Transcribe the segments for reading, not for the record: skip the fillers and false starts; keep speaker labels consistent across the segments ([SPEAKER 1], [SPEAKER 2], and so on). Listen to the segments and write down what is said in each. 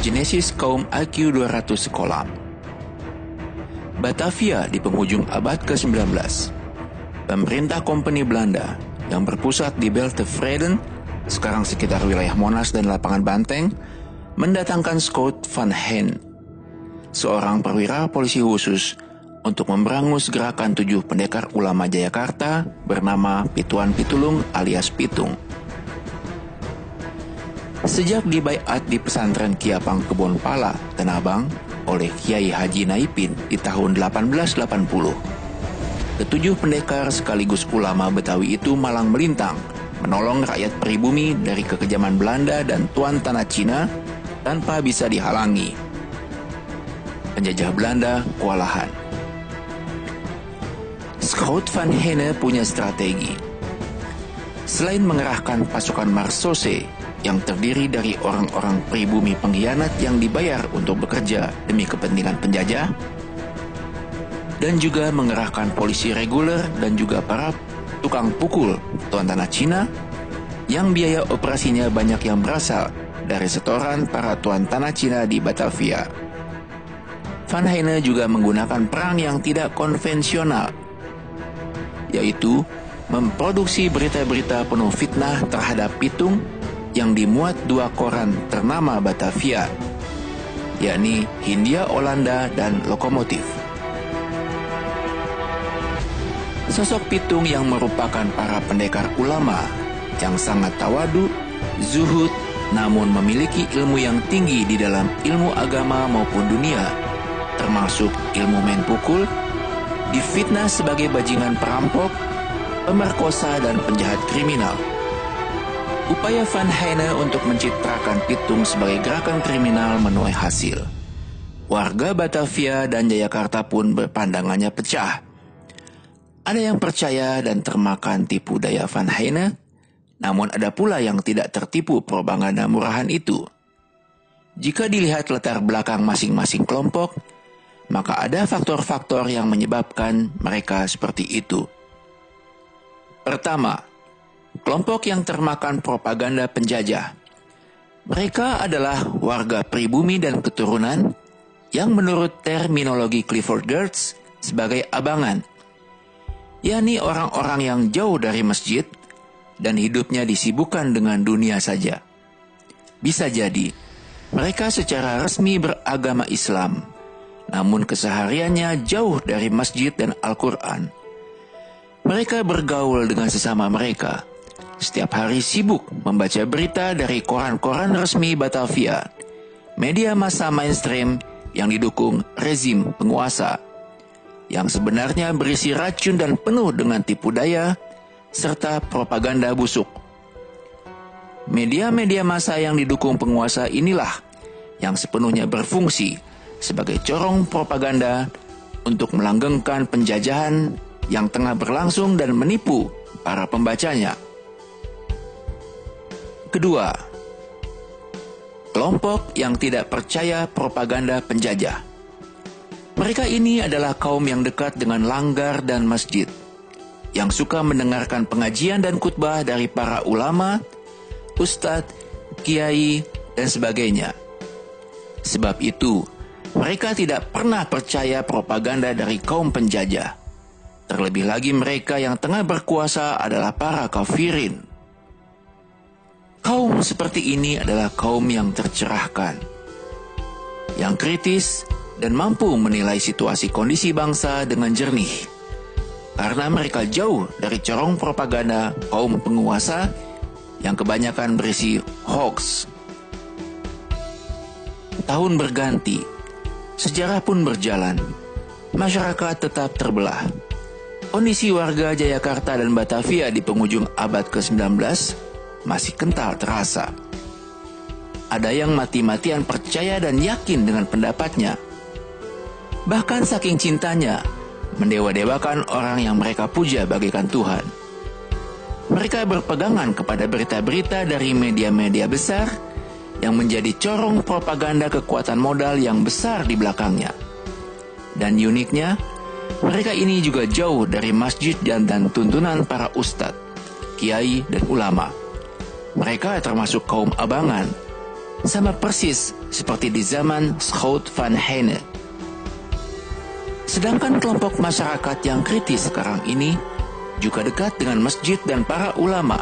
[SPEAKER 1] genesis kaum IQ 200 kolam. Batavia di penghujung abad ke-19. Pemerintah Kompeni Belanda yang berpusat di Beltevreden, sekarang sekitar wilayah Monas dan Lapangan Banteng, mendatangkan Schout van Heyne, seorang perwira polisi khusus untuk memberangus gerakan 7 pendekar ulama Jayakarta bernama Pituan Pitulung alias Pitung. Sejak dibaiat di pesantren Kiapang Kebon Pala, Tanah Abang, oleh Kiai Haji Naipin di tahun 1880, ketujuh pendekar sekaligus ulama Betawi itu malang melintang menolong rakyat pribumi dari kekejaman Belanda dan tuan tanah Cina tanpa bisa dihalangi. Penjajah Belanda kewalahan. Schout van Heyne punya strategi. Selain mengerahkan pasukan Marsose yang terdiri dari orang-orang pribumi pengkhianat yang dibayar untuk bekerja demi kepentingan penjajah, dan juga mengerahkan polisi reguler dan juga para tukang pukul tuan tanah Cina yang biaya operasinya banyak yang berasal dari setoran para tuan tanah Cina di Batavia. Van Heyne juga menggunakan perang yang tidak konvensional, yaitu memproduksi berita-berita penuh fitnah terhadap Pitung yang dimuat 2 koran ternama Batavia, yakni Hindia Olanda dan Lokomotif. Sosok Pitung yang merupakan para pendekar ulama yang sangat tawadu, zuhud, namun memiliki ilmu yang tinggi di dalam ilmu agama maupun dunia, termasuk ilmu main pukul, difitnah sebagai bajingan perampok, pemerkosa dan penjahat kriminal. Upaya Van Heyne untuk mencitrakan Pitung sebagai gerakan kriminal menuai hasil. Warga Batavia dan Jayakarta pun berpandangannya pecah. Ada yang percaya dan termakan tipu daya Van Heyne, namun ada pula yang tidak tertipu propaganda murahan itu. Jika dilihat latar belakang masing-masing kelompok, maka ada faktor-faktor yang menyebabkan mereka seperti itu. Pertama, kelompok yang termakan propaganda penjajah. Mereka adalah warga pribumi dan keturunan yang menurut terminologi Clifford Geertz sebagai abangan, yakni orang-orang yang jauh dari masjid dan hidupnya disibukkan dengan dunia saja. Bisa jadi mereka secara resmi beragama Islam, namun kesehariannya jauh dari masjid dan Al-Quran. Mereka bergaul dengan sesama mereka, setiap hari sibuk membaca berita dari koran-koran resmi Batavia, media massa mainstream yang didukung rezim penguasa, yang sebenarnya berisi racun dan penuh dengan tipu daya, serta propaganda busuk. Media-media massa yang didukung penguasa inilah yang sepenuhnya berfungsi sebagai corong propaganda untuk melanggengkan penjajahan yang tengah berlangsung dan menipu para pembacanya. Kedua, kelompok yang tidak percaya propaganda penjajah. Mereka ini adalah kaum yang dekat dengan langgar dan masjid, yang suka mendengarkan pengajian dan khutbah dari para ulama, ustadz, kiai, dan sebagainya. Sebab itu, mereka tidak pernah percaya propaganda dari kaum penjajah. Terlebih lagi mereka yang tengah berkuasa adalah para kafirin. Kaum seperti ini adalah kaum yang tercerahkan, yang kritis dan mampu menilai situasi kondisi bangsa dengan jernih, karena mereka jauh dari corong propaganda kaum penguasa yang kebanyakan berisi hoax. Tahun berganti, sejarah pun berjalan, masyarakat tetap terbelah. Kondisi warga Jayakarta dan Batavia di penghujung abad ke-19 masih kental terasa. Ada yang mati-matian percaya dan yakin dengan pendapatnya. Bahkan saking cintanya, mendewa-dewakan orang yang mereka puja bagaikan Tuhan. Mereka berpegangan kepada berita-berita dari media-media besar yang menjadi corong propaganda kekuatan modal yang besar di belakangnya. Dan uniknya, mereka ini juga jauh dari masjid dan tuntunan para ustadz, kiai, dan ulama. Mereka termasuk kaum abangan, sama persis seperti di zaman Schout van Heine. Sedangkan kelompok masyarakat yang kritis sekarang ini juga dekat dengan masjid dan para ulama.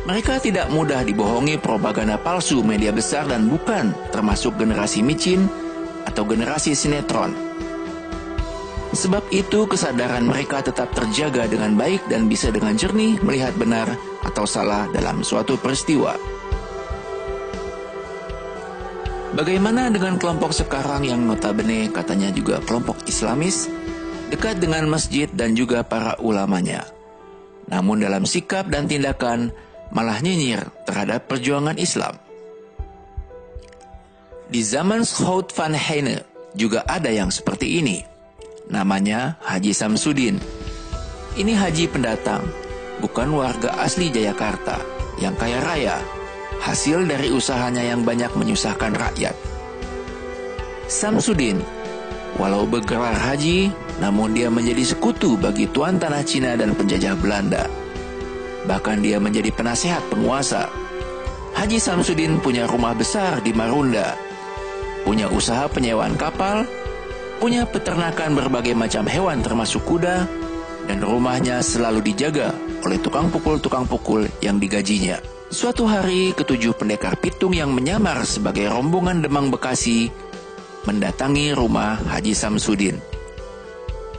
[SPEAKER 1] Mereka tidak mudah dibohongi propaganda palsu media besar dan bukan termasuk generasi micin atau generasi sinetron. Sebab itu kesadaran mereka tetap terjaga dengan baik dan bisa dengan jernih melihat benar atau salah dalam suatu peristiwa. Bagaimana dengan kelompok sekarang yang notabene katanya juga kelompok Islamis, dekat dengan masjid dan juga para ulamanya, namun dalam sikap dan tindakan malah nyinyir terhadap perjuangan Islam? Di zaman Schout van Heine juga ada yang seperti ini. Namanya Haji Samsudin. Ini haji pendatang, bukan warga asli Jayakarta yang kaya raya, hasil dari usahanya yang banyak menyusahkan rakyat. Samsudin, walau bergelar haji, namun dia menjadi sekutu bagi tuan tanah Cina dan penjajah Belanda. Bahkan dia menjadi penasehat penguasa. Haji Samsudin punya rumah besar di Marunda, punya usaha penyewaan kapal, punya peternakan berbagai macam hewan termasuk kuda, dan rumahnya selalu dijaga oleh tukang pukul yang digajinya. Suatu hari, ketujuh pendekar pitung yang menyamar sebagai rombongan Demang Bekasi mendatangi rumah Haji Samsudin.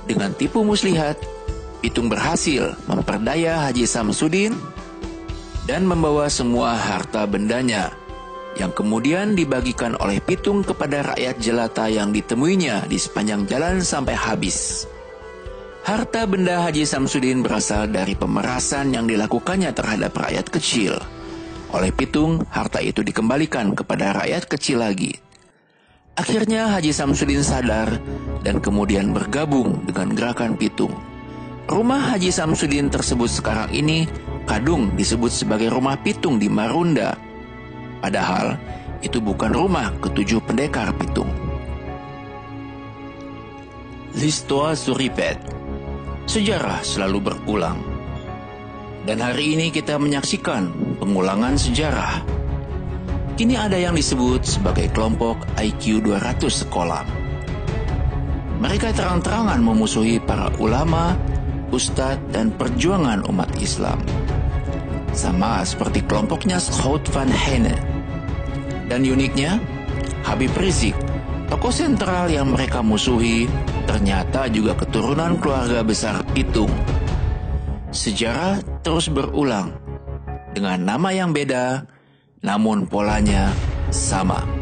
[SPEAKER 1] Dengan tipu muslihat, pitung berhasil memperdaya Haji Samsudin dan membawa semua harta bendanya yang kemudian dibagikan oleh pitung kepada rakyat jelata yang ditemuinya di sepanjang jalan sampai habis. Harta benda Haji Samsudin berasal dari pemerasan yang dilakukannya terhadap rakyat kecil. Oleh pitung, harta itu dikembalikan kepada rakyat kecil lagi. Akhirnya Haji Samsudin sadar dan kemudian bergabung dengan gerakan pitung. Rumah Haji Samsudin tersebut sekarang ini kadung disebut sebagai rumah pitung di Marunda. Padahal itu bukan rumah ketujuh pendekar pitung. L'histoire se répète. Sejarah selalu berulang. Dan hari ini kita menyaksikan pengulangan sejarah. Kini ada yang disebut sebagai kelompok IQ 200 sekolah. Mereka terang-terangan memusuhi para ulama, ustadz, dan perjuangan umat Islam. Sama seperti kelompoknya Schout van Heine. Dan uniknya, Habib Rizik, tokoh sentral yang mereka musuhi, ternyata juga keturunan keluarga besar pitung. Sejarah terus berulang, dengan nama yang beda, namun polanya sama.